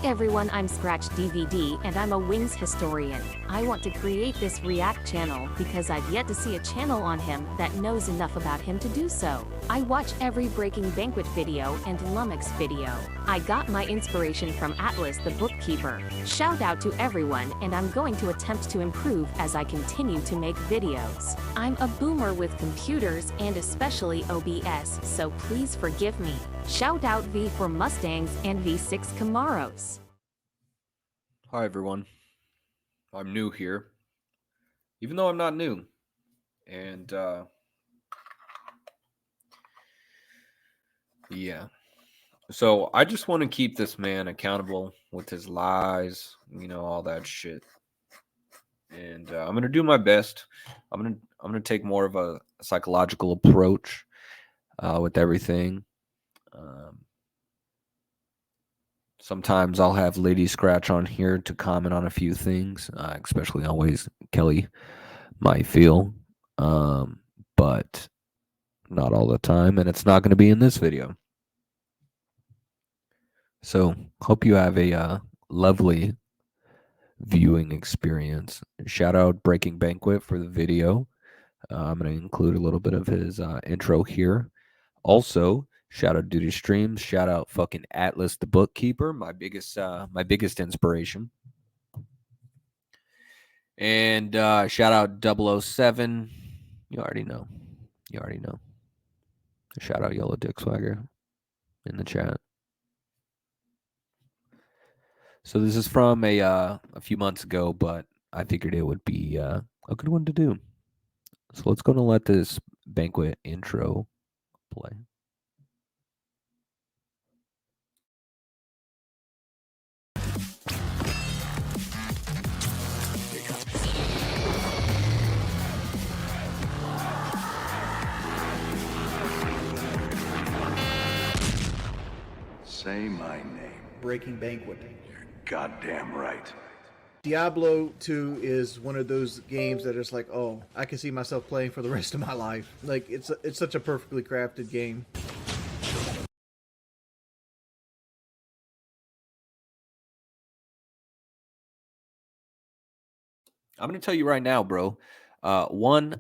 everyone, I'm Scratch DVD and I'm a Wings historian. I want to create this react channel because I've yet to see a channel on him that knows enough about him to do so. I watch every Breaking Banquet video and Lummox video. I got my inspiration from Atlas the bookkeeper. Shout out to everyone, and I'm going to attempt to improve as I continue to make videos. I'm a boomer with computers and especially OBS, so please forgive me. Shout out V for Mustangs and V6 Camaros. Hi everyone, I'm new here, even though I'm not new, and yeah, so I just want to keep this man accountable with his lies, all that shit, and I'm gonna do my best. I'm gonna take more of a psychological approach with everything. Sometimes I'll have Lady Scratch on here to comment on a few things, especially on ways Kelly might feel, but not all the time, and it's not going to be in this video. So, hope you have a lovely viewing experience. Shout out Breaking Banquet for the video. I'm going to include a little bit of his intro here. Also, shout out Duty Streams. Shout out fucking Atlas the bookkeeper, my biggest inspiration. And shout out 007. You already know. Shout out Yellow Dick Swagger in the chat. So this is from a few months ago, but I figured it would be a good one to do. So let's go and let this banquet intro play. Say my name. Breaking Banquet. You're goddamn right. Diablo 2 is one of those games that is like, oh, I can see myself playing for the rest of my life. Like, it's such a perfectly crafted game. I'm going to tell you right now, bro. One,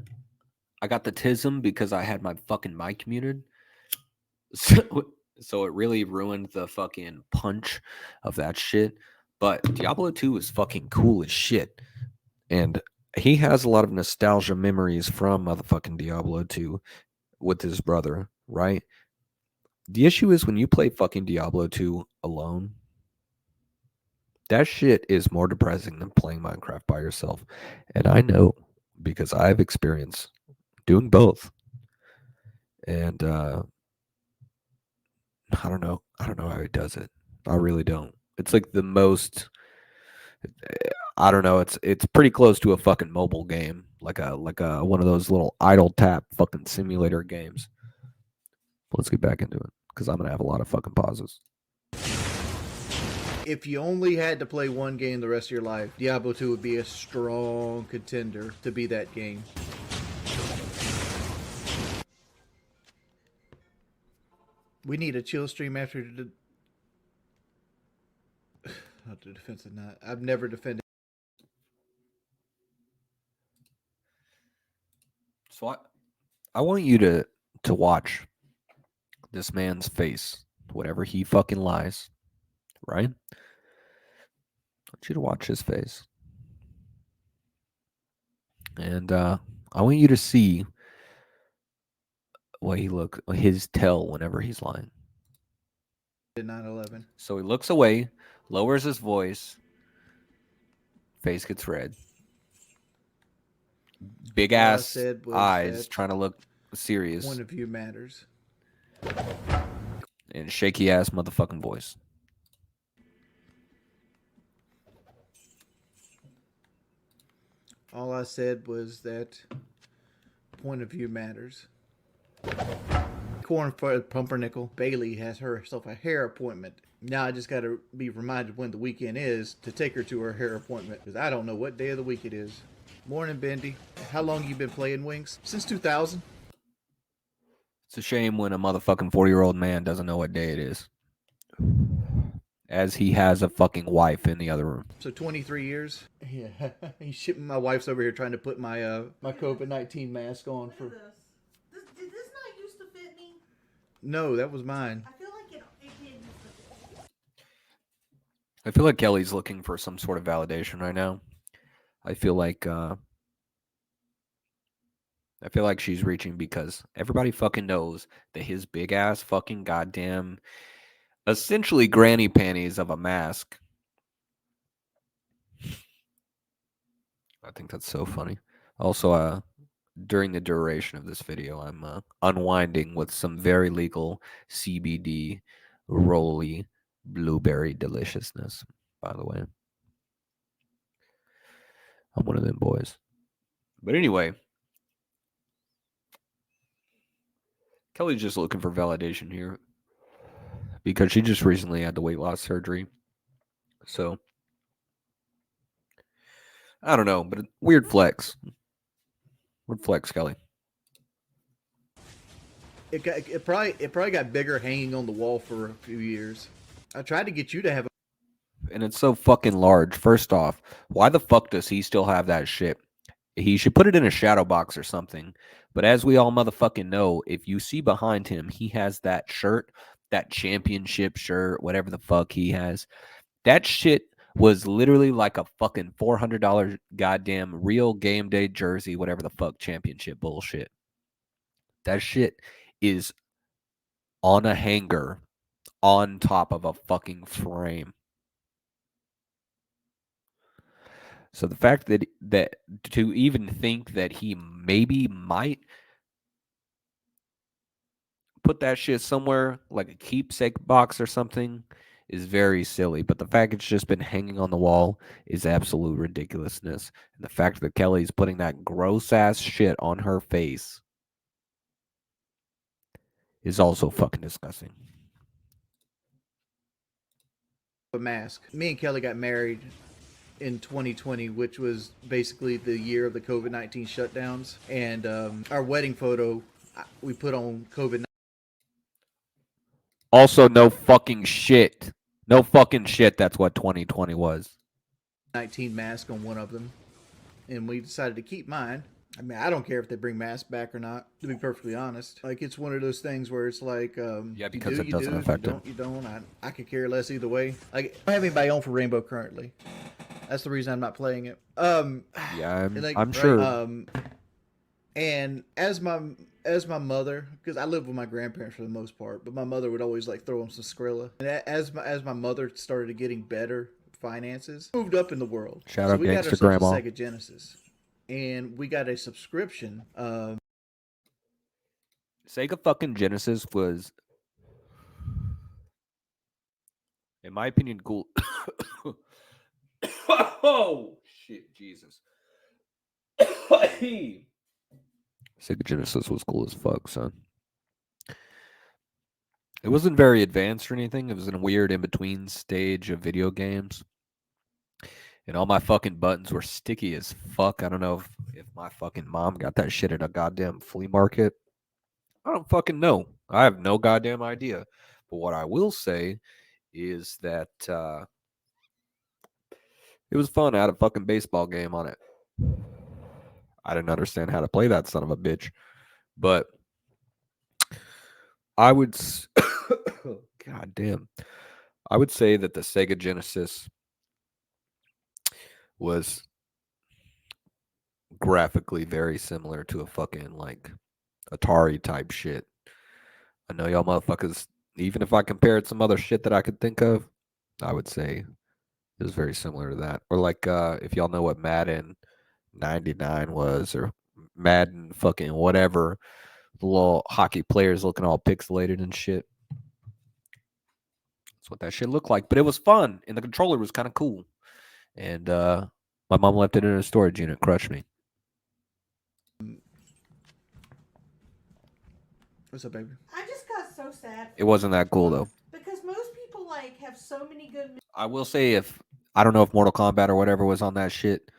I got the tism because I had my fucking mic muted. So it really ruined the fucking punch of that shit. But Diablo 2 is fucking cool as shit. And he has a lot of nostalgia memories from motherfucking Diablo 2 with his brother, right? The issue is when you play fucking Diablo 2 alone, that shit is more depressing than playing Minecraft by yourself. And I know because I've experienced doing both. And I don't know how he does it. I really don't. It's like the most, I don't know, it's pretty close to a fucking mobile game, like a one of those little idle tap fucking simulator games. Let's get back into it because I'm gonna have a lot of fucking pauses. If you only had to play one game the rest of your life, Diablo 2 would be a strong contender to be that game. We need a chill stream after the defensive not. I've never defended. So I want you to watch this man's face, whatever he fucking lies, right? I want you to watch his face. And I want you to see what his tell whenever he's lying. 9/11. So he looks away, lowers his voice, face gets red. Big ass eyes trying to look serious. Point of view matters. And shaky ass motherfucking voice. All I said was that point of view matters. Corn for Pumpernickel. Bailey has herself a hair appointment. Now I just got to be reminded when the weekend is to take her to her hair appointment because I don't know what day of the week it is. Morning, Bendy. How long you been playing Wings? Since 2000. It's a shame when a motherfucking 40-year-old man doesn't know what day it is. as he has a fucking wife in the other room. So 23 years. Yeah, he's shipping. My wife's over here trying to put my my COVID-19 mask on for. Did this not used to fit me? No, that was mine. I feel like it did used to fit me. I feel like Kelly's looking for some sort of validation right now. I feel like she's reaching because everybody fucking knows that his big ass fucking goddamn essentially granny panties of a mask. I think that's so funny. Also, during the duration of this video, I'm unwinding with some very legal CBD rolly blueberry deliciousness, by the way. I'm one of them boys. But anyway, Kelly's just looking for validation here because she just recently had the weight loss surgery. So, I don't know, but weird flex. Weird flex, Kelly. It probably got bigger hanging on the wall for a few years. I tried to get you to have. And it's so fucking large. First off, why the fuck does he still have that shit? He should put it in a shadow box or something. But as we all motherfucking know, if you see behind him, he has that shirt, that championship shirt, whatever the fuck he has. That shit was literally like a fucking $400 goddamn real game day jersey, whatever the fuck championship bullshit. That shit is on a hanger on top of a fucking frame. So the fact that to even think that he maybe might put that shit somewhere like a keepsake box or something is very silly. But the fact it's just been hanging on the wall is absolute ridiculousness. And the fact that Kelly's putting that gross ass shit on her face is also fucking disgusting. A mask. Me and Kelly got married in 2020, which was basically the year of the COVID-19 shutdowns. And our wedding photo, we put on COVID-19. Also, no fucking shit. No fucking shit. That's what 2020 was. 19 mask on one of them. And we decided to keep mine. I mean, I don't care if they bring masks back or not, to be perfectly honest. Like, it's one of those things where it's like, yeah, because it doesn't affect them. You don't. I could care less either way. Like, I don't have anybody on for Rainbow currently. That's the reason I'm not playing it. Yeah, I'm right, sure. And as my mother, because I live with my grandparents for the most part, but my mother would always like throw them some Skrilla. And as my mother started getting better finances, moved up in the world. Shout out we got gangster ourselves grandma. a Sega Genesis, and we got a subscription. Sega fucking Genesis was, in my opinion, cool. Oh shit, Jesus. Sega Genesis was cool as fuck, son. It wasn't very advanced or anything. It was in a weird in-between stage of video games. And all my fucking buttons were sticky as fuck. I don't know if my fucking mom got that shit at a goddamn flea market. I don't fucking know. I have no goddamn idea. But what I will say is that it was fun. I had a fucking baseball game on it. I didn't understand how to play that son of a bitch. But I would... God damn. I would say that the Sega Genesis was graphically very similar to a fucking like Atari type shit. I know y'all motherfuckers, even if I compared some other shit that I could think of, I would say it was very similar to that. Or like if y'all know what Madden 99 was, or Madden fucking whatever, the little hockey players looking all pixelated and shit. That's what that shit looked like. But it was fun, and the controller was kind of cool. And my mom left it in a storage unit, crushed me. What's up, baby? I just got so sad. It wasn't that cool though. Because most people like have so many good. I will say, if I don't know if Mortal Kombat or whatever was on that shit.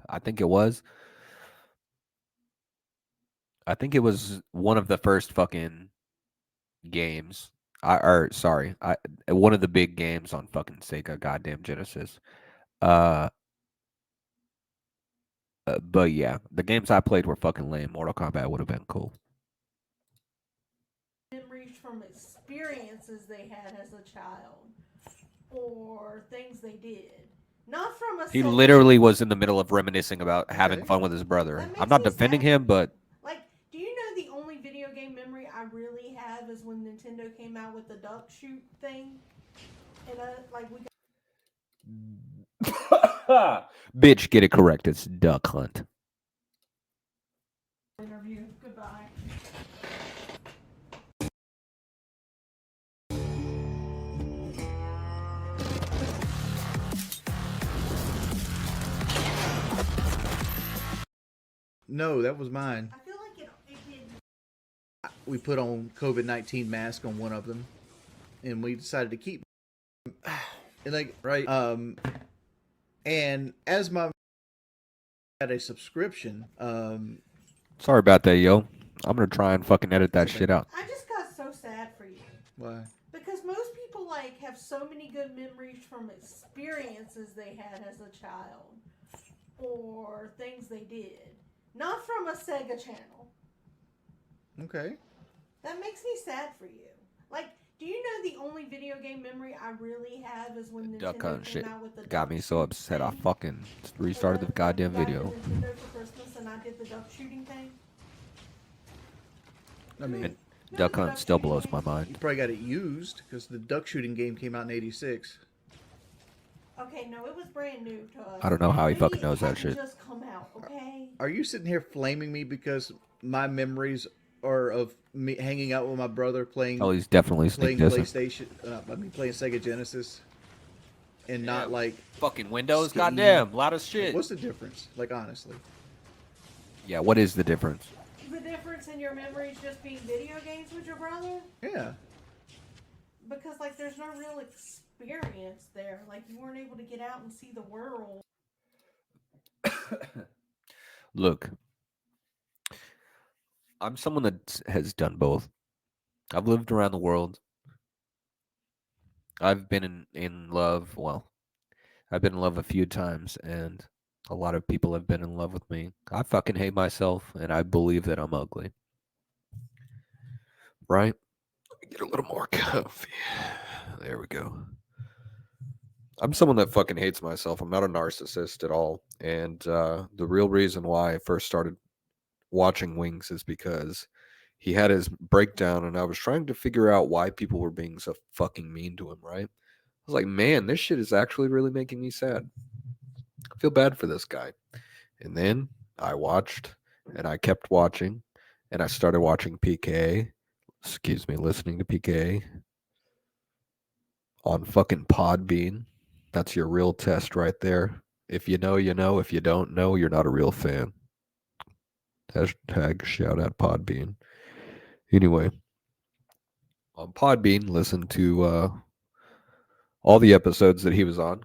I think it was. I think it was one of the first fucking games One of the big games on fucking Sega, goddamn Genesis. Uh, but yeah, the games I played were fucking lame. Mortal Kombat would have been cool. Memories from experiences they had as a child or things they did. Not from a He Sega literally channel. was in the middle of reminiscing about having Okay. fun with his brother. That I'm makes not me defending sad. him, but Like, do you know the only video game memory I really have is when Nintendo came out with the duck shoot thing? And like we got bitch, get it correct. It's Duck Hunt. an interview. Goodbye. No, that was mine. I feel like it did. We put on COVID-19 mask on one of them, and we decided to keep. And like right, and as my had a subscription, Sorry about that, yo. I'm gonna try and fucking edit that It's okay. shit out. I just got so sad for you. why? Because most people like have so many good memories from experiences they had as a child or things they did. Not from a Sega channel. Okay. That makes me sad for you. Like, do you know the only video game memory I really have is when Duck Nintendo Hunt came shit out with the got duck me so shoot upset. I thing? fucking restarted the goddamn Got video. the Nintendo for Christmas and I did the duck shooting thing. I mean, And No, Duck the Hunt duck still shooting blows game. my you mind. probably got it used because the duck shooting game came out in '86. Okay, no, it was brand new to us. I don't know how he Maybe fucking it knows that hadn't shit. just come out, okay? Are you sitting here flaming me because my memories are of me hanging out with my brother playing Oh, he's definitely playing sneak dissing. PlayStation? Playing Sega Genesis, and not Yeah. like Fucking Windows, Steam. goddamn, loud as like, shit. what's the difference? Like honestly, Yeah, what is the difference? The difference in your memories just being video games with your brother? yeah. Because, like, there's no real experience there. Like, you weren't able to get out and see the world. Look, I'm someone that has done both. I've lived around the world. I've been in love. Well, I've been in love a few times, and a lot of people have been in love with me. I fucking hate myself, and I believe that I'm ugly. Right? Get a little more comfy. There we go. I'm someone that fucking hates myself. I'm not a narcissist at all. And the real reason why I first started watching Wings is because he had his breakdown, and I was trying to figure out why people were being so fucking mean to him, right? I was like, man, this shit is actually really making me sad. I feel bad for this guy. And then I watched, and I kept watching, and I started watching PK. Excuse me, listening to PK on fucking Podbean. That's your real test right there. If you know, you know. If you don't know, you're not a real fan. Hashtag shout out Podbean. Anyway, on Podbean, listen to all the episodes that he was on.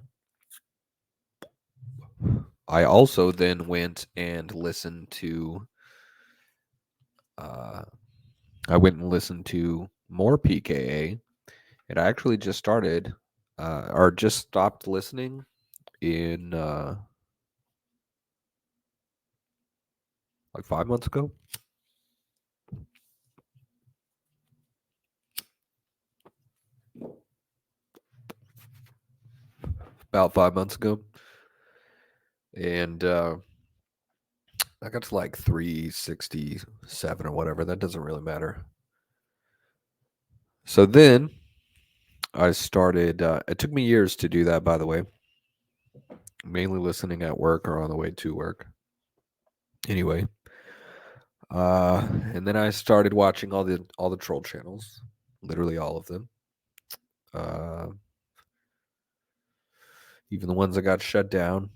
I also then went and listened to. I went and listened to more PKA, and I actually just started, or just stopped listening in like 5 months ago. About 5 months ago. And I got to like 367 or whatever. That doesn't really matter. So then I started, it took me years to do that, by the way. Mainly listening at work or on the way to work. Anyway. And then I started watching all the troll channels. Literally all of them. Even the ones that got shut down.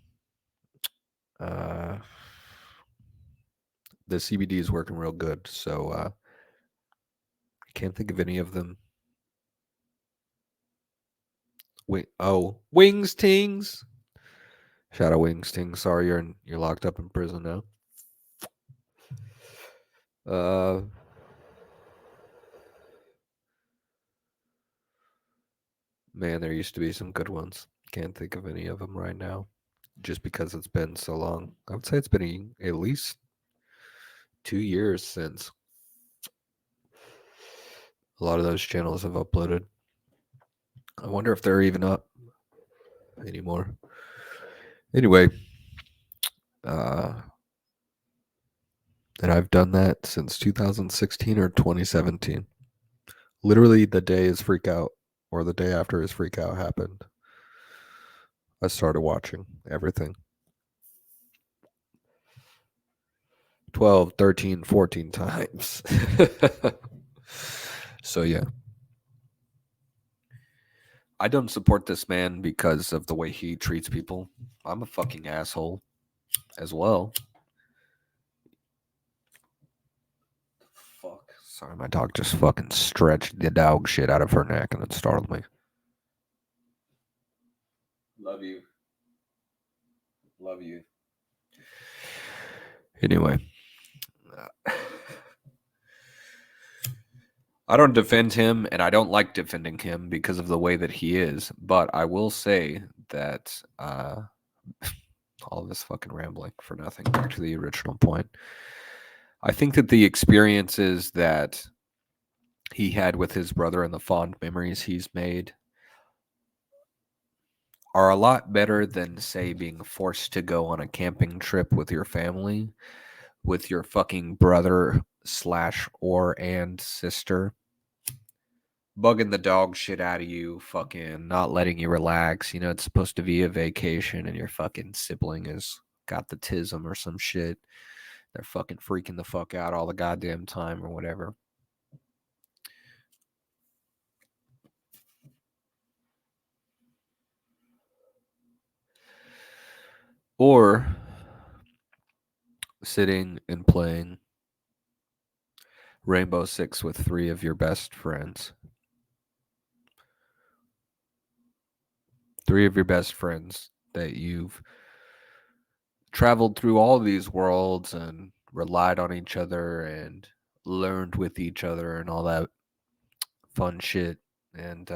The CBD is working real good, so I can't think of any of them. Wings Tings. Shout out Wings Tings. Sorry, you're locked up in prison now. Man, there used to be some good ones. Can't think of any of them right now, just because it's been so long. I would say it's been at least 2 years since a lot of those channels have uploaded. I wonder if they're even up anymore. Anyway, and I've done that since 2016 or 2017. Literally the day his freak out, or the day after his freak out happened, I started watching everything. 12, 13, 14 times. So yeah. I don't support this man because of the way he treats people. I'm a fucking asshole as well. Fuck. Sorry, my dog just fucking stretched the dog shit out of her neck and it startled me. Love you. Love you. Anyway. I don't defend him, and I don't like defending him because of the way that he is. But I will say that all this fucking rambling for nothing. Back to the original point. I think that the experiences that he had with his brother and the fond memories he's made are a lot better than, say, being forced to go on a camping trip with your family, with your fucking brother /and sister, bugging the dog shit out of you, fucking not letting you relax. You know, it's supposed to be a vacation and your fucking sibling has got the tism or some shit. They're fucking freaking the fuck out all the goddamn time or whatever. Or sitting and playing Rainbow Six with 3 of your best friends. 3 of your best friends that you've traveled through all these worlds and relied on each other and learned with each other and all that fun shit. And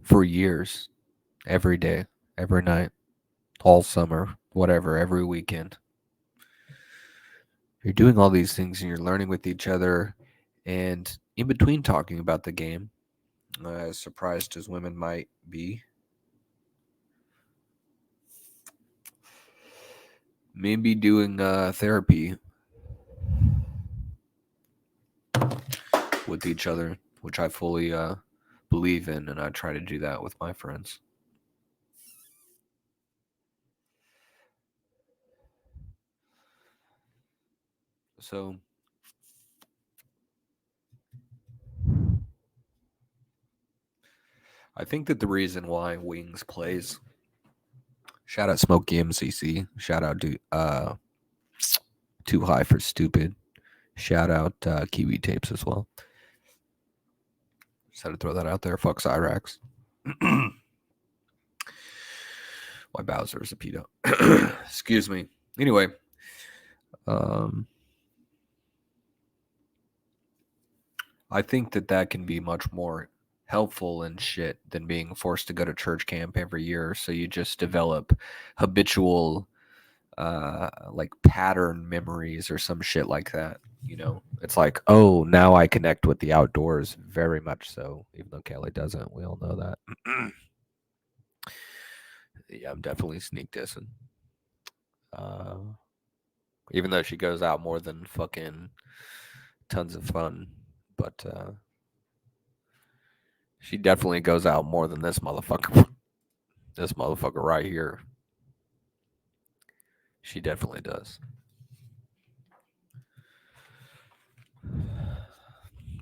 for years, every day, every night, all summer, whatever, every weekend. You're doing all these things and you're learning with each other. And in between talking about the game, as surprised as women might be, maybe doing therapy with each other, which I fully believe in, and I try to do that with my friends. So I think that the reason why Wings plays, shout out Smokey MCC, shout out Too High for Stupid, shout out Kiwi Tapes as well. Just had to throw that out there. Fuck Cyrax. Why Bowser is a pedo. Excuse me. Anyway, I think that can be much more helpful and shit than being forced to go to church camp every year. So you just develop habitual like pattern memories or some shit like that. You know, it's like, oh, now I connect with the outdoors very much so, even though Kelly doesn't. We all know that. Yeah, I'm definitely sneak dissing. Even though she goes out more than fucking tons of fun, but she definitely goes out more than this motherfucker. This motherfucker right here. She definitely does.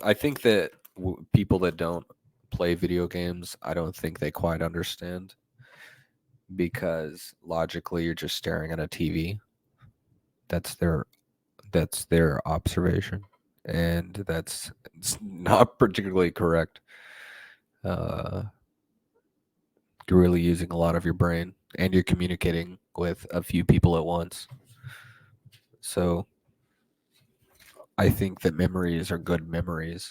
I think that people that don't play video games, I don't think they quite understand, because logically you're just staring at a TV. That's their observation, and that's not particularly correct. You're really using a lot of your brain and you're communicating with a few people at once. So I think that memories are good memories.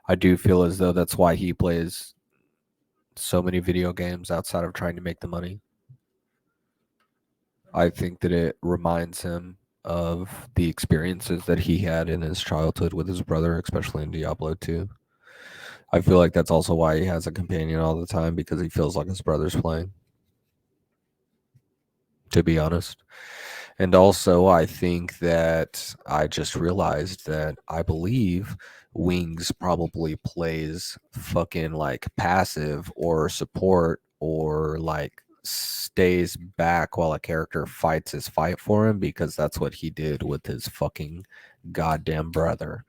I do feel as though that's why he plays so many video games outside of trying to make the money. I think that it reminds him of the experiences that he had in his childhood with his brother, especially in Diablo 2. I feel like that's also why he has a companion all the time, because he feels like his brother's playing, to be honest. And also, I think that I just realized that I believe Wings probably plays fucking like passive or support, or like stays back while a character fights his fight for him, because that's what he did with his fucking goddamn brother.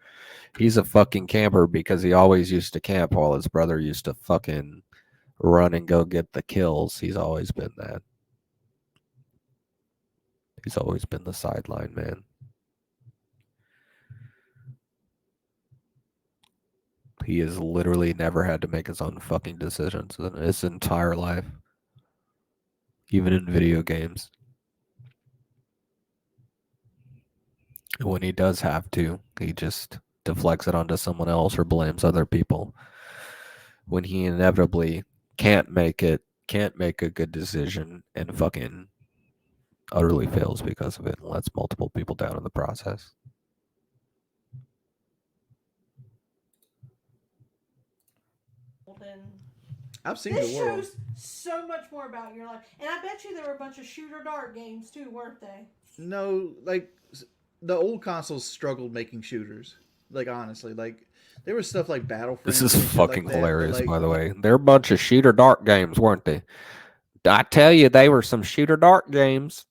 He's a fucking camper because he always used to camp while his brother used to fucking run and go get the kills. He's always been that. He's always been the sideline man. He has literally never had to make his own fucking decisions in his entire life, even in video games. And when he does have to, he just deflects it onto someone else or blames other people. When he inevitably can't make a good decision and fucking utterly fails because of it and lets multiple people down in the process. And I've seen this the world. shows so much more about your life. And I bet you there were a bunch of shooter dart games too, weren't they? No, like the old consoles struggled making shooters. Like honestly, like there was stuff like Battlefront. This is and shit fucking like that, hilarious, like, by the way. They're a bunch of shooter dart games, weren't they? I tell you, they were some shooter dart games.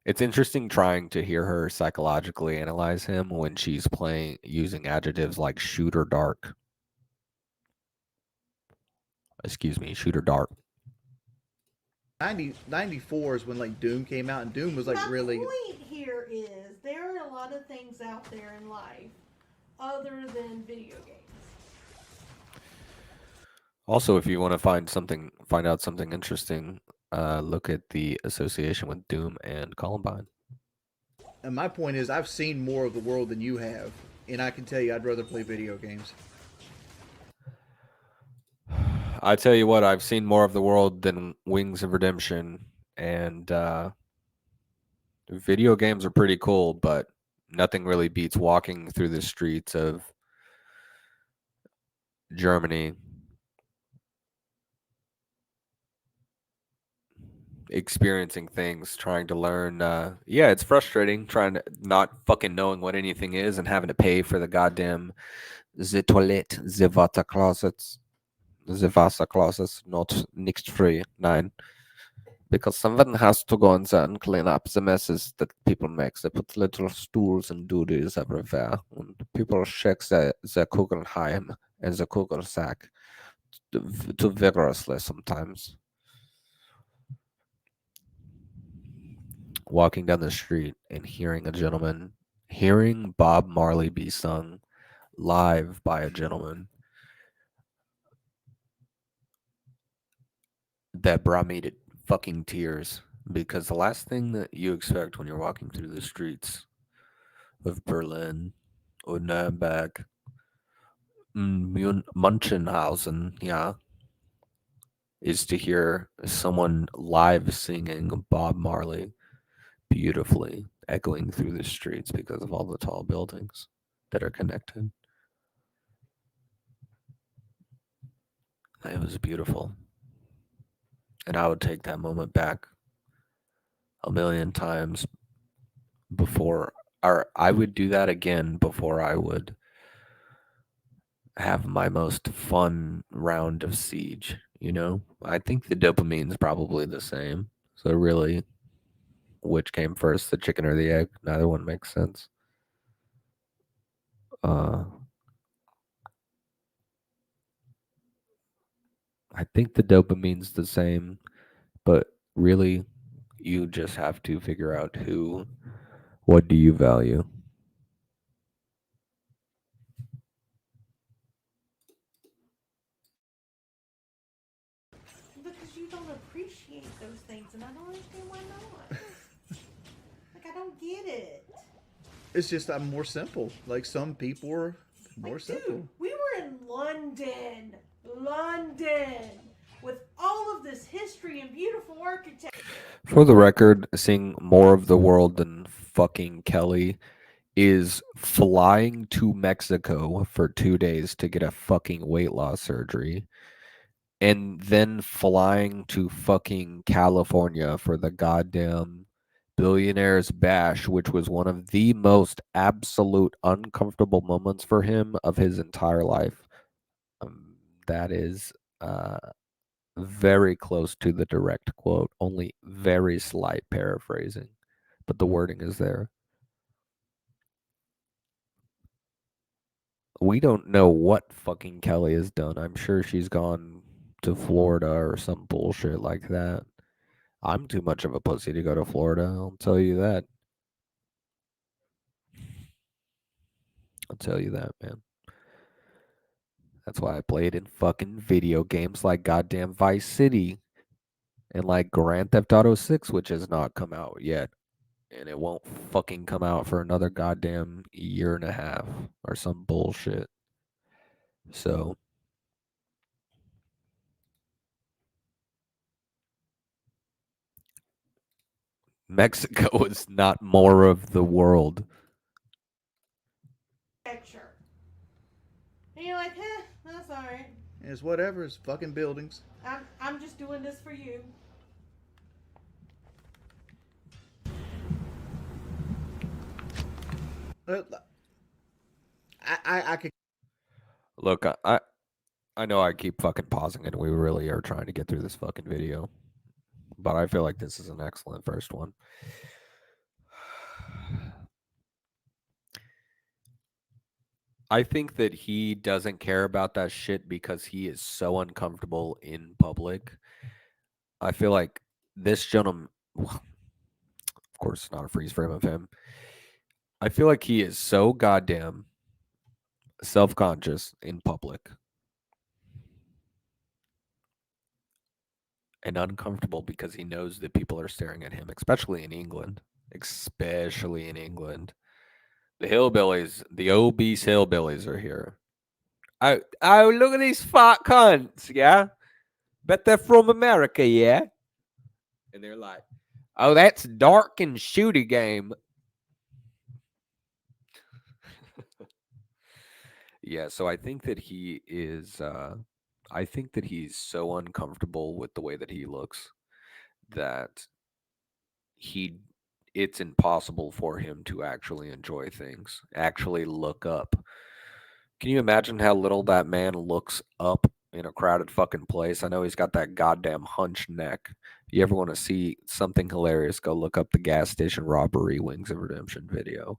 It's interesting trying to hear her psychologically analyze him when she's playing using adjectives like shooter dark. Excuse me, shooter dark. 94 is when like Doom came out, and Doom was like My really. point here is there are a lot of things out there in life other than video games. Also, if you want to find out something interesting, look at the association with Doom and Columbine. And my point is, I've seen more of the world than you have, and I can tell you, I'd rather play video games. I tell you what, I've seen more of the world than Wings of Redemption, and video games are pretty cool, but nothing really beats walking through the streets of Germany, experiencing things, trying to learn. Yeah, it's frustrating trying to not fucking knowing what anything is and having to pay for the goddamn the toilet, the water closets, the Wasser closets, not nicht free, nine. Because someone has to go in there and clean up the messes that people make. They put little stools and doodies everywhere. And people shake the Kugelheim and the Kugelsack too vigorously sometimes. Walking down the street and hearing Bob Marley be sung live by a gentleman, that brought me to fucking tears, because the last thing that you expect when you're walking through the streets of Berlin or Nuremberg, Munchenhausen, yeah, is to hear someone live singing Bob Marley beautifully, echoing through the streets because of all the tall buildings that are connected. It was beautiful. And I would take that moment back a million times before, or I would do that again before I would have my most fun round of Siege, you know? I think the dopamine's probably the same. So really, which came first, the chicken or the egg? Neither one makes sense. I think the dopamine's the same, but really, you just have to figure out what do you value? appreciate those things, and I don't understand why not. Like, I don't get it. It's just I'm more simple. Like some people are more Like, simple. dude, we were in London, with all of this history and beautiful architecture. For the record, seeing more of the world than fucking Kelly is flying to Mexico for 2 days to get a fucking weight loss surgery and then flying to fucking California for the goddamn Billionaires Bash, which was one of the most absolute uncomfortable moments for him of his entire life. That is very close to the direct quote, only very slight paraphrasing, but the wording is there. We don't know what fucking Kelly has done. I'm sure she's gone to Florida or some bullshit like that. I'm too much of a pussy to go to Florida, I'll tell you that. I'll tell you that, man. That's why I played in fucking video games like goddamn Vice City and like Grand Theft Auto 6, which has not come out yet. And it won't fucking come out for another goddamn year and a half or some bullshit. So Mexico is not more of the world. Picture. And you're like, that's alright. It's whatever. It's fucking buildings. I'm just doing this for you. I could. Look, I know I keep fucking pausing it. We really are trying to get through this fucking video. But I feel like this is an excellent first one. I think that he doesn't care about that shit because he is so uncomfortable in public. I feel like this gentleman, well, of course, it's not a freeze frame of him. I feel like he is so goddamn self-conscious in public and uncomfortable because he knows that people are staring at him, especially in England. Especially in England. The hillbillies, the obese hillbillies are here. Oh, look at these fat cunts, yeah? Bet they're from America, yeah? And they're like, oh, that's dark and shooty game. Yeah, so I think that he is, I think that he's so uncomfortable with the way that he looks that it's impossible for him to actually enjoy things, actually look up. Can you imagine how little that man looks up in a crowded fucking place? I know he's got that goddamn hunch neck. If you ever want to see something hilarious, go look up the gas station robbery Wings of Redemption video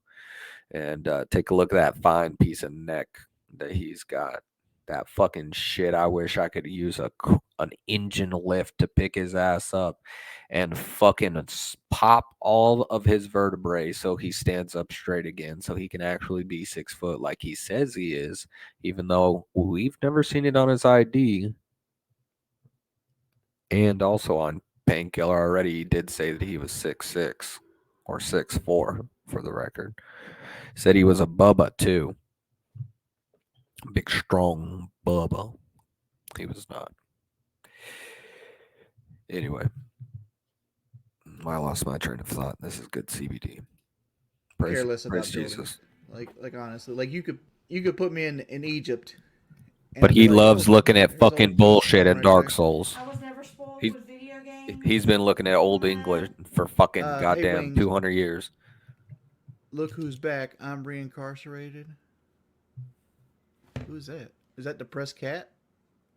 and take a look at that fine piece of neck that he's got. That fucking shit. I wish I could use an engine lift to pick his ass up and fucking pop all of his vertebrae so he stands up straight again, so he can actually be 6 foot like he says he is, even though we've never seen it on his ID. And also on Painkiller already, he did say that he was 6'6" or 6'4" for the record. Said he was a Bubba too. Big, strong Bubba. He was not. Anyway, I lost my train of thought. This is good CBD. Careless about praise buildings. Jesus. Like honestly, like you could put me in Egypt. and But I'd be he like, loves oh, looking at there's fucking old bullshit Keemstar in right Dark there. Souls. I was never spoiled He- with video games. He's been looking at old English for fucking Hey, goddamn Wings. 200 years. Look who's back. I'm reincarcerated. Who's that? Is that depressed cat?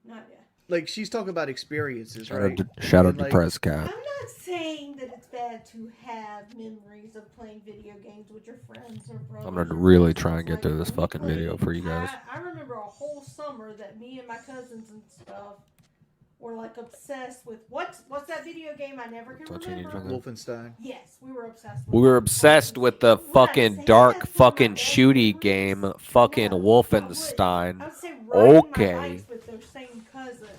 Not yet. Like she's talking about experiences, Shout right? out And, to like, Press I'm Cat. not saying that it's bad to have memories of playing video games with your friends or brothers. I'm gonna or really cousins. try and get Like, through this we fucking video for you guys. I remember a whole summer that me and my cousins and stuff were like obsessed with what's that video game I never can Don't you need remember. something? Wolfenstein. Yes, we were obsessed with We were obsessed with the Wolfenstein. fucking Would I dark say that's fucking one of my best shooty memories? game, fucking No, Wolfenstein. I would say riding my Okay. bikes with those same cousins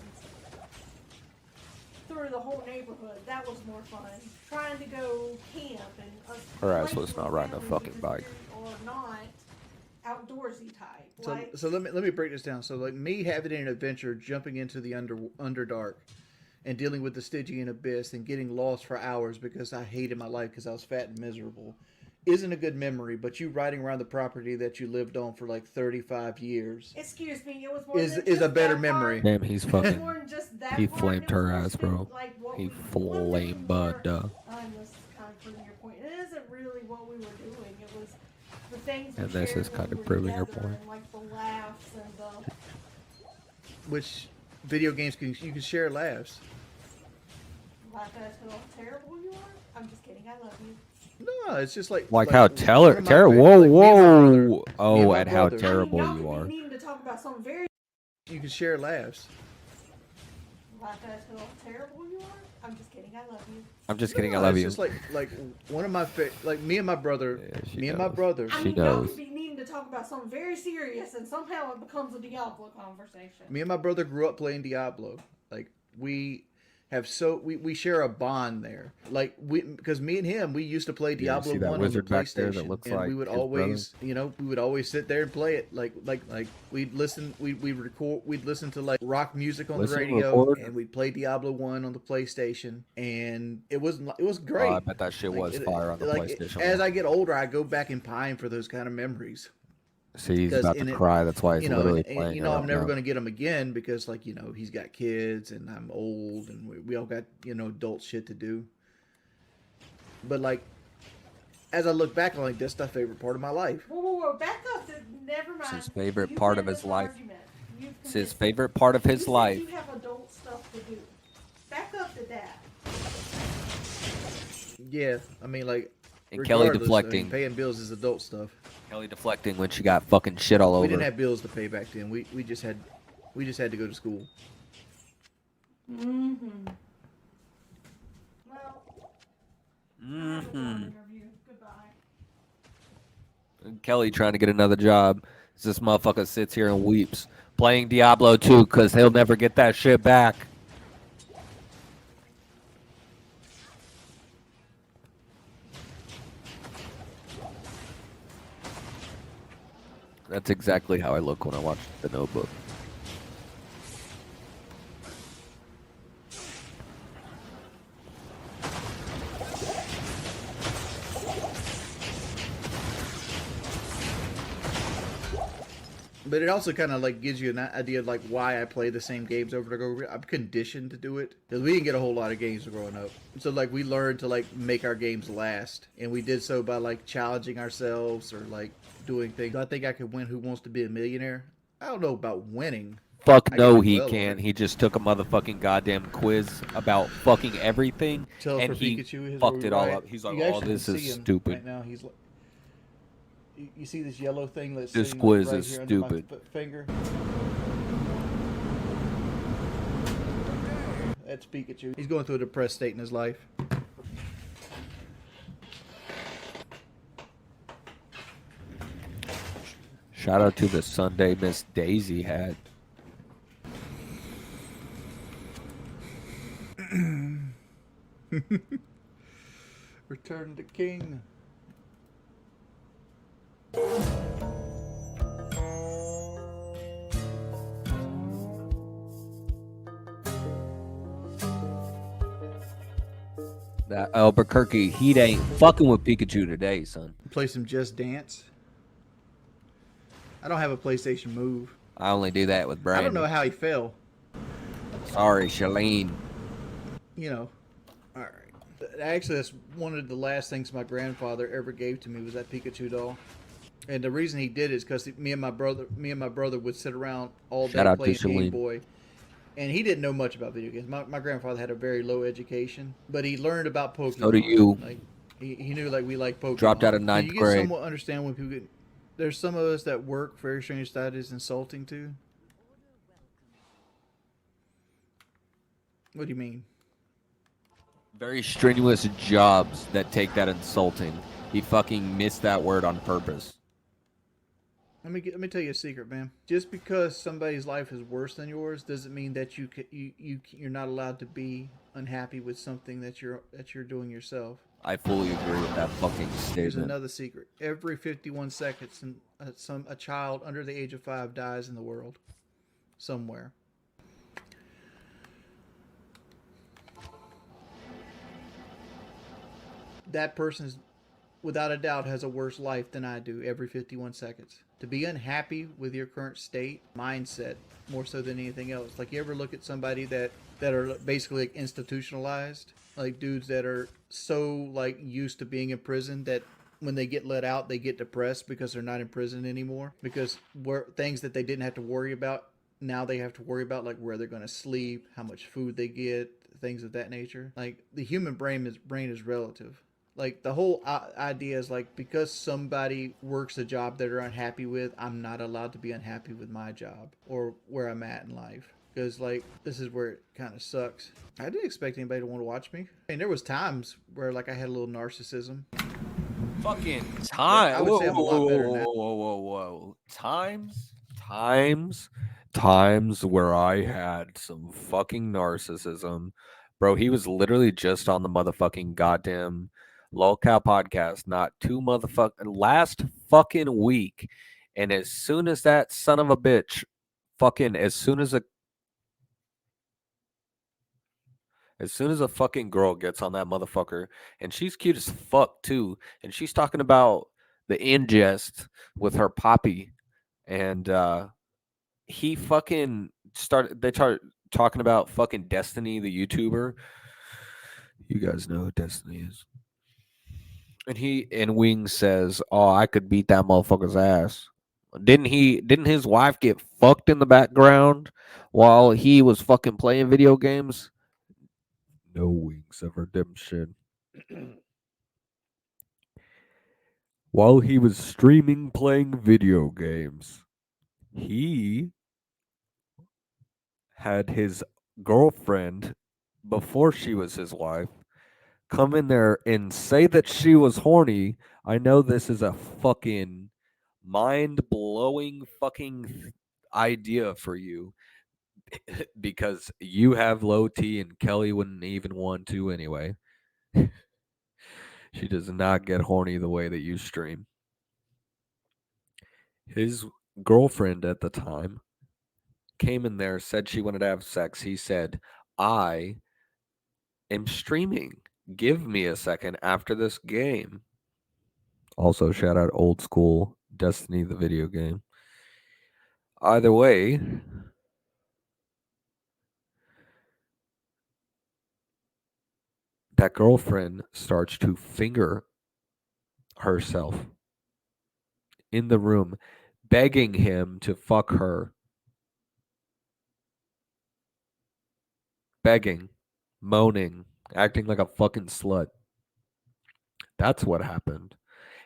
through the whole fun. Trying to go camp and Her ass was not riding a family fucking because bike. we are not outdoorsy type. So let me break this down. So like me having an adventure, jumping into the underdark, and dealing with the Stygian abyss and getting lost for hours because I hated my life because I was fat and miserable, isn't a good memory. But you riding around the property that you lived on for like 35 years Excuse me, it was more is than is a just better that memory. part. Damn, he's It was fucking. more than just that He part. flamed It was her more ass, than, bro. like, what He we wanted flamed more- bud. This is kind of proving your point. It isn't really what we were doing. It was the things. And we this shared is when kind we of were proving her together point. And, like the laughs and the. Which video games you can share laughs. Laugh at how terrible you are. I'm just kidding. I love you. No, it's just like Like how one terrible. of my favorite- Whoa, like, me and my brother- whoa. me Oh, and my and how brother- terrible y'all you could are. be needing to talk about something very. You can share laughs. Laugh at how terrible you are. I'm just kidding. I love you. I'm just kidding. I No, love it's you. just like one of my like me and my brother. Yeah, she me and my knows. brother. I She mean, y'all knows. could be needing to talk about something very serious, and somehow it becomes a Diablo conversation. Me and my brother grew up playing Diablo. Like we have we share a bond there. Like because me and him we used to play Yeah, you Diablo see that 1 on the wizard back there PlayStation, that looks and like we would his always we would always sit there and play it. Like we'd listen we'd record we'd listen to like rock music on Listen, the radio, record. and we'd play Diablo 1 on the PlayStation, and it was Oh, great. I bet that shit was fire on the PlayStation. As 1. I get older, I go back and pine for those kind of memories. See, he's 'cause about in to it- cry. That's why he's You know, literally and, playing. you know, it I'm right never now. going to get him again because, like, he's got kids and I'm old and we all got, adult shit to do. But, like, as I look back, I'm like, that's the favorite part of my life. Whoa, back up. Never mind. It's his favorite You part of win his this life. argument. You've It's his convinced favorite part of me. his You said life. You have adult stuff to do. Back up to that. Yeah, I mean, like, And Kelly regardless, deflecting. paying bills is adult stuff. Kelly deflecting when she got fucking shit all over. We didn't have bills to pay back then. We just had to go to school. Mm-hmm. Well, I have a job interview. Goodbye. And Kelly trying to get another job. This motherfucker sits here and weeps. Playing Diablo 2 because he'll never get that shit back. That's exactly how I look when I watch The Notebook. But it also kind of like gives you an idea of like why I play the same games over and over. I'm conditioned to do it because we didn't get a whole lot of games growing up. So like we learned to like make our games last, and we did so by like challenging ourselves or like doing things. I think I could win Who Wants to Be a Millionaire. I don't know about winning. Fuck I no, can he well can. learn. He just took a motherfucking goddamn quiz about fucking everything, Tell and for he Pikachu, his fucked it all right- up. He's like, you "Oh, actually this can is see him stupid." Right now, he's like, you see this yellow thing that's This sitting quiz right is here under my stupid. finger. That's Pikachu. He's going through a depressed state in his life. Shout out to the Sunday Miss Daisy hat. Return to King. That Albuquerque Heat ain't fucking with Pikachu today, son. Play some Just Dance. I don't have a PlayStation Move. I only do that with Brandon. I don't know how he fell. Sorry, Shalene. You know. All right. Actually, that's one of the last things my grandfather ever gave to me was that Pikachu doll. And the reason he did is because me and my brother would sit around all day Shout out to playing Game Celine. Boy. And he didn't know much about video games. My grandfather had a very low education, but he learned about Pokemon. So do you. Like he knew like we like Pokemon. Dropped out of So ninth you can grade. somewhat understand when people get. There's some of us that work very strange that is insulting to. What do you mean? Very strenuous jobs that take that insulting. He fucking missed that word on purpose. Let me tell you a secret, man. Just because somebody's life is worse than yours doesn't mean that you're not allowed to be unhappy with something that you're doing yourself. I fully agree with that fucking Here's statement. another secret. Every 51 seconds, a child under the age of 5 dies in the world somewhere. That person's, without a doubt, has a worse life than I do every 51 seconds. To be unhappy with your current state, mindset, more so than anything else. Like, you ever look at somebody that are basically like institutionalized, like dudes that are so like used to being in prison that when they get let out, they get depressed because they're not in prison anymore, because things that they didn't have to worry about, now they have to worry about, like where they're going to sleep, how much food they get, things of that nature. Like, the human brain is relative. Like, the whole idea is like, because somebody works a job that they're unhappy with, I'm not allowed to be unhappy with my job or where I'm at in life. Because, like, this is where it kind of sucks. I didn't expect anybody to want to watch me. I mean, there was times where, like, I had a little narcissism. Fucking time. I would say I'm a lot better now. Whoa. Times where I had some fucking narcissism. Bro, he was literally just on the motherfucking goddamn lolcow podcast not last fucking week. And as soon as that son of a bitch as soon as a fucking girl gets on that motherfucker, and she's cute as fuck too, and she's talking about the ingest with her poppy, and he fucking they start talking about fucking Destiny, the YouTuber. You guys know who Destiny is. And Wing says, "Oh, I could beat that motherfucker's ass." Didn't his wife get fucked in the background while he was fucking playing video games? No Wings of Redemption. While he was streaming playing video games, he had his girlfriend, before she was his wife, come in there and say that she was horny. I know this is a fucking mind-blowing fucking idea for you because you have low T and Kelly wouldn't even want to anyway. She does not get horny the way that you stream. His girlfriend at the time came in there, said she wanted to have sex. He said, I am streaming. Give me a second after this game. Also, shout out old school Destiny, the video game. Either way, that girlfriend starts to finger herself in the room, begging him to fuck her. Begging, moaning, acting like a fucking slut. That's what happened.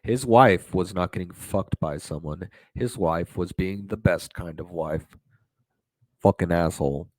His wife was not getting fucked by someone. His wife was being the best kind of wife. Fucking asshole.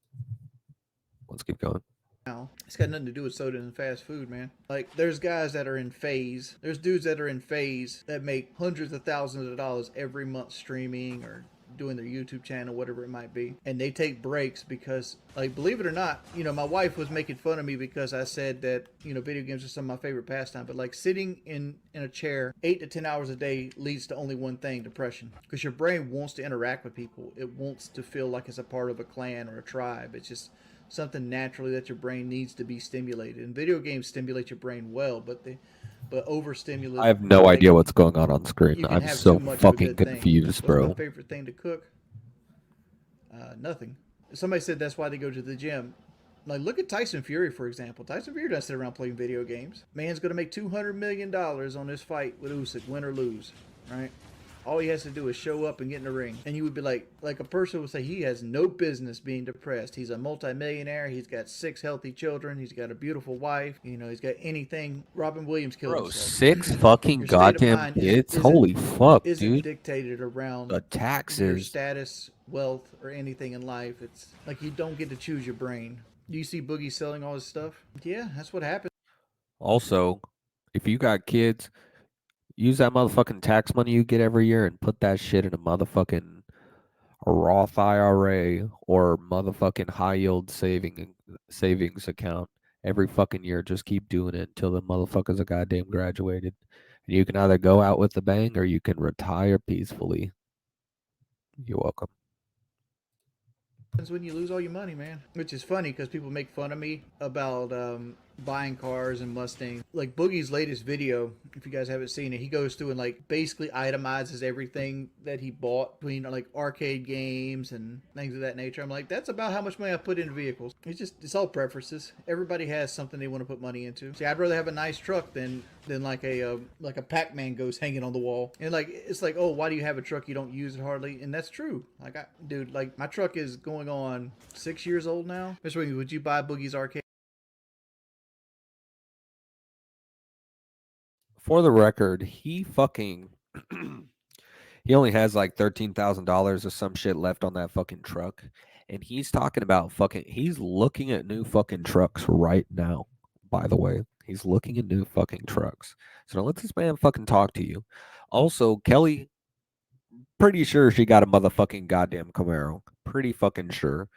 Let's keep going. Now, it's got nothing to do with soda and fast food, man. Like, there's guys that are in phase. There's dudes that are in phase that make hundreds of thousands of dollars every month streaming or doing their YouTube channel, whatever it might be. And they take breaks because, like, believe it or not, you know, my wife was making fun of me because I said that, you know, video games are some of my favorite pastime. But, like, sitting in a chair 8 to 10 hours a day leads to only one thing: depression. Because your brain wants to interact with people. It wants to feel like it's a part of a clan or a tribe. It's just something naturally that your brain needs to be stimulated. And video games stimulate your brain well, but overstimulate. I have no idea what's going on screen. I'm so fucking confused, bro. What's my favorite thing to cook? Nothing. Somebody said that's why they go to the gym. Like, look at Tyson Fury, for example. Tyson Fury doesn't sit around playing video games. Man's going to make $200 million on this fight with Usyk, win or lose, right? All he has to do is show up and get in the ring. And you would be like a person would say he has no business being depressed. He's a multimillionaire. He's got 6 healthy children. He's got a beautiful wife. You know, he's got anything. Robin Williams killed himself. 6 fucking goddamn kids? Holy fuck, dude. Isn't dictated around the taxes, your status, wealth, or anything in life. It's like you don't get to choose your brain. Do you see Boogie selling all his stuff? Yeah, that's what happens. Also, if you got kids, use that motherfucking tax money you get every year and put that shit in a motherfucking Roth IRA or motherfucking high yield savings account every fucking year. Just keep doing it until the motherfuckers are goddamn graduated. And you can either go out with a bang or you can retire peacefully. You're welcome. When you lose all your money, man. Which is funny because people make fun of me about buying cars and Mustangs. Like Boogie's latest video, if you guys haven't seen it, he goes through and like basically itemizes everything that he bought between like arcade games and things of that nature. I'm like, that's about how much money I put into vehicles. It's all preferences. Everybody has something they want to put money into. See, I'd rather have a nice truck than like a Pac-Man ghost hanging on the wall. And like it's like, oh, why do you have a truck you don't use it hardly? And that's true. Like dude, like my truck is going on 6 years old now. Mr. Wing, would you buy Boogie's arcade? For the record, he fucking he only has like $13,000 or some shit left on that fucking truck, and he's talking about he's looking at new fucking trucks right now. By the way, he's looking at new fucking trucks. So don't let this man fucking talk to you. Also, Kelly, pretty sure she got a motherfucking goddamn Camaro. Pretty fucking sure.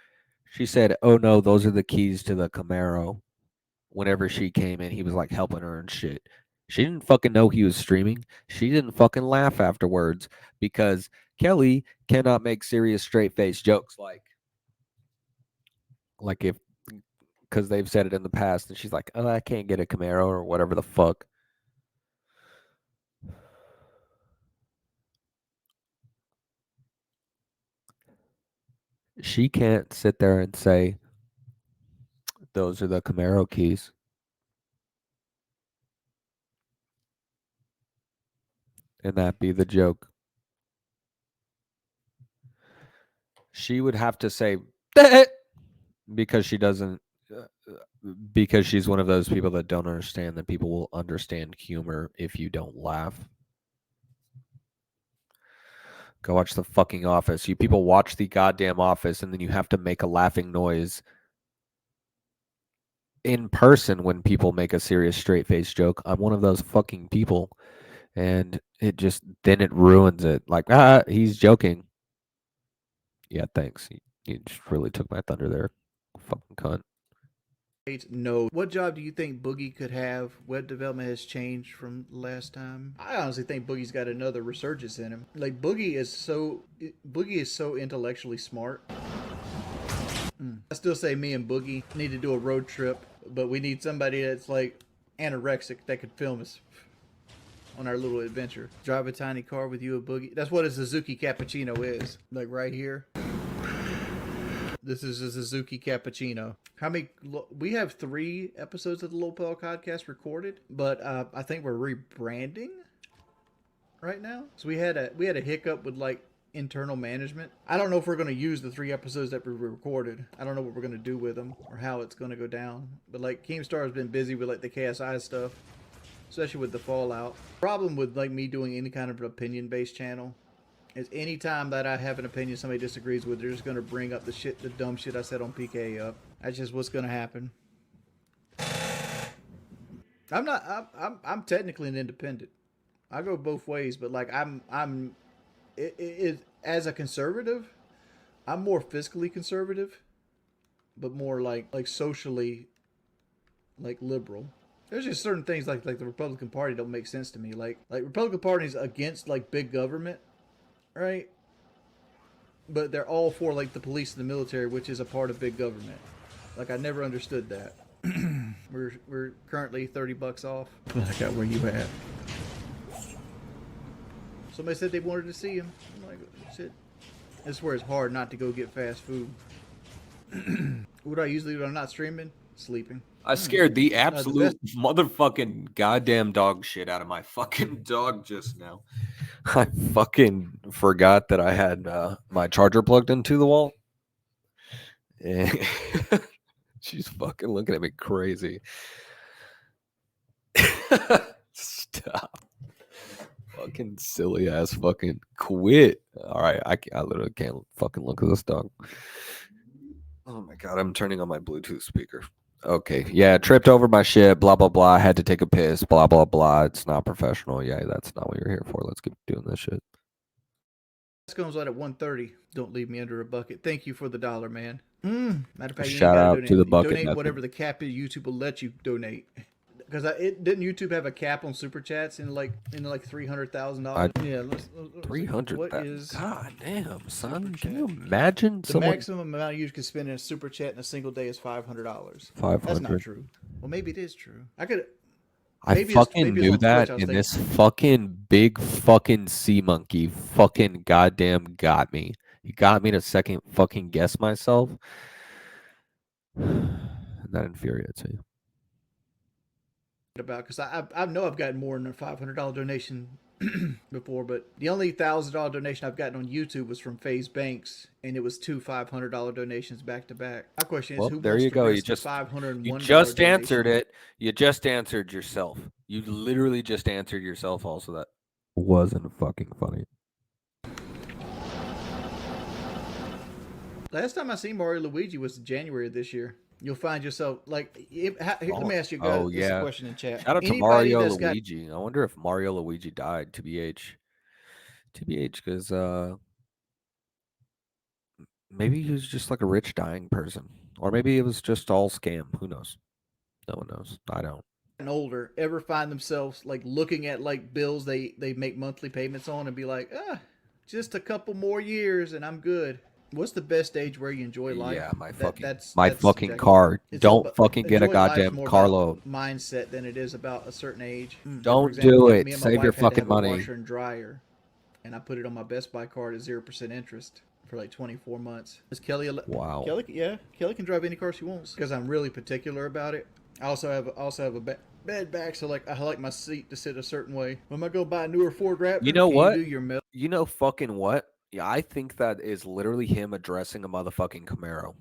She said, "Oh no, those are the keys to the Camaro." Whenever she came in, he was like helping her and shit. She didn't fucking know he was streaming. She didn't fucking laugh afterwards because Kelly cannot make serious straight face jokes like if because they've said it in the past and she's like, "Oh, I can't get a Camaro," or whatever the fuck. She can't sit there and say, "Those are the Camaro keys." And that be the joke. She would have to say, because she doesn't, because she's one of those people that don't understand that people will understand humor if you don't laugh. Go watch the fucking Office. You people watch the goddamn Office and then you have to make a laughing noise in person when people make a serious straight face joke. I'm one of those fucking people. And it ruins it. Like, he's joking. Yeah, thanks. You just really took my thunder there. Fucking cunt. No. What job do you think Boogie could have? Web development has changed from last time. I honestly think Boogie's got another resurgence in him. Like Boogie is so intellectually smart. I still say me and Boogie need to do a road trip, but we need somebody that's like anorexic that could film us on our little adventure. Drive a tiny car with you and Boogie. That's what a Suzuki Cappuccino is. Like right here. This is a Suzuki Cappuccino. We have 3 episodes of the lolcow podcast recorded, but I think we're rebranding right now. So we had a hiccup with like internal management. I don't know if we're going to use the 3 episodes that we recorded. I don't know what we're going to do with them or how it's going to go down. But like Keemstar has been busy with like the KSI stuff, especially with the Fallout. Problem with like me doing any kind of an opinion-based channel is anytime that I have an opinion somebody disagrees with, they're just going to bring up the dumb shit I said on PK up. That's just what's going to happen. I'm technically an independent. I go both ways, but like as a conservative, I'm more fiscally conservative, but more like socially like liberal. There's just certain things like the Republican Party don't make sense to me. Like Republican Party is against like big government, right? But they're all for like the police and the military, which is a part of big government. Like I never understood that. We're currently $30 off. I got where you at. Somebody said they wanted to see him. I'm like, shit. This is where it's hard not to go get fast food. What do I usually do when I'm not streaming? Sleeping. I scared the absolute motherfucking goddamn dog shit out of my fucking dog just now. I fucking forgot that I had my charger plugged into the wall. And she's fucking looking at me crazy. Stop. Fucking silly ass fucking quit. All right, I literally can't fucking look at this dog. Oh my god, I'm turning on my Bluetooth speaker. Okay, yeah, tripped over my shit, blah, blah, blah. I had to take a piss, blah, blah, blah. It's not professional. Yeah, that's not what you're here for. Let's keep doing this shit. This comes out at 1:30. Don't leave me under a bucket. Thank you for the $1, man. Matter of fact, you ain't Shout gotta out donate. to the bucket Donate method. whatever the cap is. YouTube will let you donate. Because it didn't YouTube have a cap on super chats in like $300,000. Yeah, let's 300. What is God damn, son? super Can you chat? imagine The someone? maximum amount you can spend in a super chat in a single day is $500. 500. That's not true. Well, maybe it is true. I could. I maybe fucking maybe knew on that, Twitch, I was and thinking- this fucking big fucking sea monkey fucking goddamn got me. He got me to second fucking guess myself. And that infuriates me. about because I know I've gotten more than a $500 donation before, but the only $1,000 donation I've gotten on YouTube was from FaZe Banks, and it was two $500 donations back to back. My question is, Well, who there wants you to go. You risk just a $501 you just donation? answered it. You just answered yourself. You literally just answered yourself. Also, that wasn't fucking funny. Last time I seen Mario Luigi was January of this year. You'll find yourself like. Let me ask you guys Oh, this yeah. question in chat. Shout out to Anybody Mario that's got- Luigi. I wonder if Mario Luigi died. TBH, because maybe he was just like a rich dying person, or maybe it was just all scam. Who knows? No one knows. I don't. and older ever find themselves like looking at like bills they make monthly payments on and be like, just a couple more years and I'm good. What's the best age where you enjoy life? Yeah, my That's fucking subjective. car. It's Don't about- fucking get a enjoying life's goddamn more car about loan. mindset than it is about a certain age. Don't For example, do like, it. me and my Save your wife had to fucking have a money. washer and dryer, and I put it on my Best Buy card at 0% interest for like 24 months. Is Kelly? Wow. Kelly can drive any car she wants because I'm really particular about it. I also have a bed back, so like I like my seat to sit a certain way. When I go buy a newer Ford Raptor, You know can what? You do your metal? You know fucking what? Yeah, I think that is literally him addressing a motherfucking Camaro.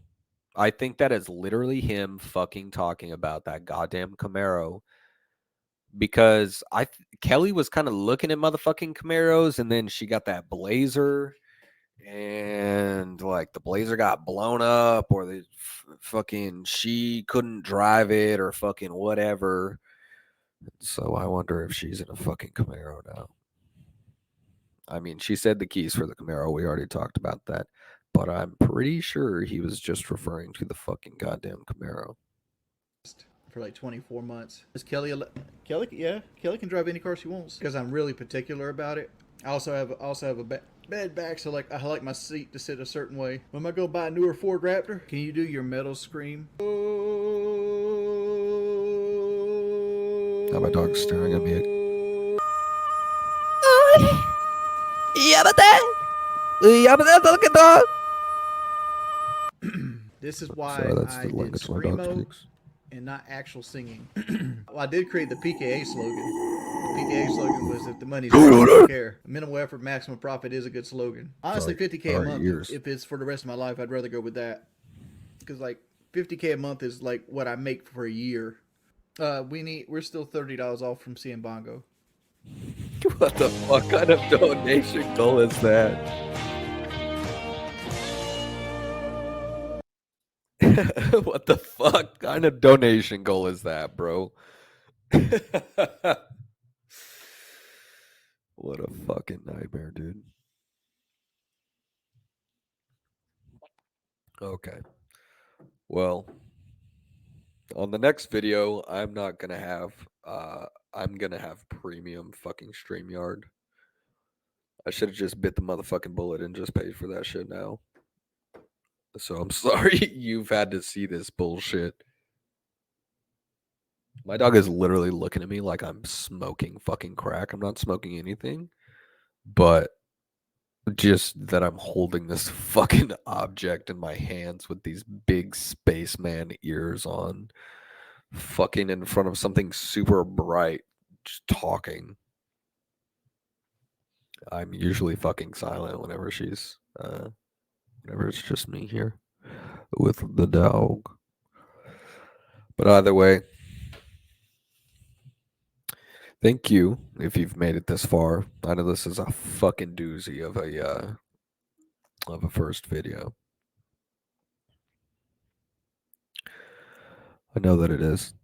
I think that is literally him fucking talking about that goddamn Camaro. Because Kelly was kind of looking at motherfucking Camaros, and then she got that Blazer, and like the Blazer got blown up, or the fucking she couldn't drive it, or fucking whatever. So I wonder if she's in a fucking Camaro now. I mean, she said the keys for the Camaro. We already talked about that. But I'm pretty sure he was just referring to the fucking goddamn Camaro. For like 24 months. Is Kelly? Kelly can drive any car she wants because I'm really particular about it. I also have a bed back, so like I like my seat to sit a certain way. When I go buy a newer Ford Raptor, can you do your metal scream? Now my dog's staring at me. This is why Sorry, that's I the did language my dog screamo speaks. and not actual singing. Well, I did create the PKA slogan. The PKA slogan was if the money's there, I don't care. Minimal effort, maximum profit is a good slogan. Honestly, Sorry. 50K a Sorry, month. ears. If it's for the rest of my life, I'd rather go with that. Because like 50K a month is like what I make for a year. We're still $30 off from CM Bongo. What the fuck kind of donation goal is that? What the fuck kind of donation goal is that, bro? What a fucking nightmare, dude. Okay. Well, on the next video, I'm gonna have premium fucking StreamYard. I should have just bit the motherfucking bullet and just paid for that shit now. So I'm sorry you've had to see this bullshit. My dog is literally looking at me like I'm smoking fucking crack. I'm not smoking anything, but just that I'm holding this fucking object in my hands with these big spaceman ears on, fucking in front of something super bright, just talking. I'm usually fucking silent whenever whenever it's just me here with the dog. But either way, thank you if you've made it this far. I know this is a fucking doozy of a first video. I know that it is.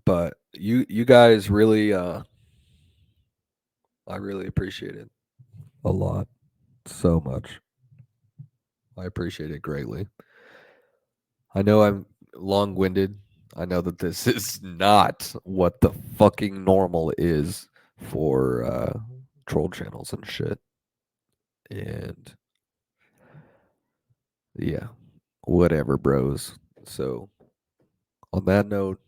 But you guys really I really appreciate it a lot. So much. I appreciate it greatly. I know I'm long-winded. I know that this is not what the fucking normal is for troll channels and shit. And yeah, whatever, bros. So on that note,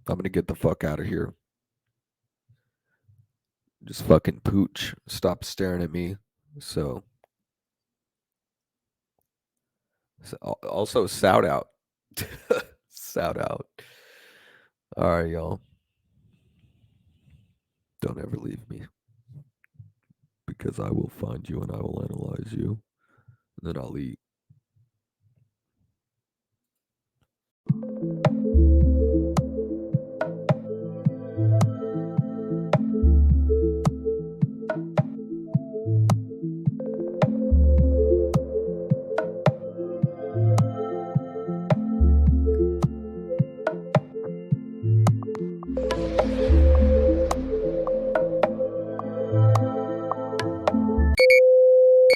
I'm gonna get the fuck out of here. Just fucking pooch. Stop staring at me. So also shout out. Shout out. All right, y'all. Don't ever leave me. Because I will find you and I will analyze you. And then I'll eat.